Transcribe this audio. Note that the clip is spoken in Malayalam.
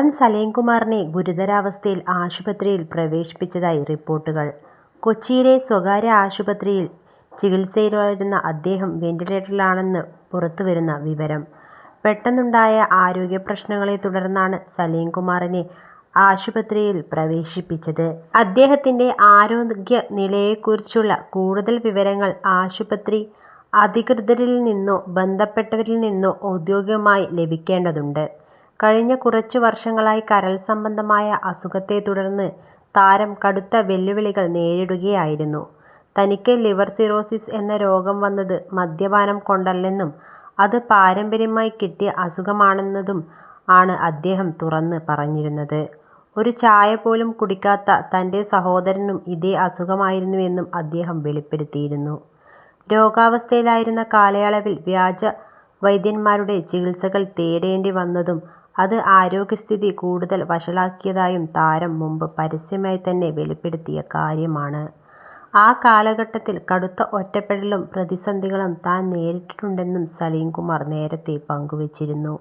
നടൻ സലീംകുമാറിനെ ഗുരുതരാവസ്ഥയിൽ ആശുപത്രിയിൽ പ്രവേശിപ്പിച്ചതായി റിപ്പോർട്ടുകൾ. കൊച്ചിയിലെ സ്വകാര്യ ആശുപത്രിയിൽ ചികിത്സയിലായിരുന്ന അദ്ദേഹം വെന്റിലേറ്ററിലാണെന്ന് പുറത്തുവരുന്ന വിവരം. പെട്ടെന്നുണ്ടായ ആരോഗ്യപ്രശ്നങ്ങളെ തുടർന്നാണ് സലീംകുമാറിനെ ആശുപത്രിയിൽ പ്രവേശിപ്പിച്ചത്. അദ്ദേഹത്തിന്റെ ആരോഗ്യനിലയെക്കുറിച്ചുള്ള കൂടുതൽ വിവരങ്ങൾ ആശുപത്രി അധികൃതരിൽ നിന്നോ ബന്ധപ്പെട്ടവരിൽ നിന്നോ ഔദ്യോഗികമായി ലഭിക്കേണ്ടതുണ്ട്. കഴിഞ്ഞ കുറച്ചു വർഷങ്ങളായി കരൾ സംബന്ധമായ അസുഖത്തെ തുടർന്ന് താരം കടുത്ത വെല്ലുവിളികൾ നേരിടുകയായിരുന്നു. തനിക്ക് ലിവർ സിറോസിസ് എന്ന രോഗം വന്നത് മദ്യപാനം കൊണ്ടല്ലെന്നും അത് പാരമ്പര്യമായി കിട്ടിയ അസുഖമാണെന്നതും ആണ് അദ്ദേഹം തുറന്ന് പറഞ്ഞിരുന്നത്. ഒരു ചായ പോലും കുടിക്കാത്ത തന്റെ സഹോദരനും ഇതേ അസുഖമായിരുന്നുവെന്നും അദ്ദേഹം വെളിപ്പെടുത്തിയിരുന്നു. രോഗാവസ്ഥയിലായിരുന്ന കാലയളവിൽ വ്യാജ വൈദ്യന്മാരുടെ ചികിത്സകൾ തേടേണ്ടി വന്നതും അത് ആരോഗ്യസ്ഥിതി കൂടുതൽ വഷളാക്കിയതായും താരം മുമ്പ് പരസ്യമായി തന്നെ വെളിപ്പെടുത്തിയ കാര്യമാണ്. ആ കാലഘട്ടത്തിൽ കടുത്ത ഒറ്റപ്പെടലും പ്രതിസന്ധികളും താൻ നേരിട്ടിട്ടുണ്ടെന്നും സലീംകുമാർ നേരത്തെ പങ്കുവച്ചിരുന്നു.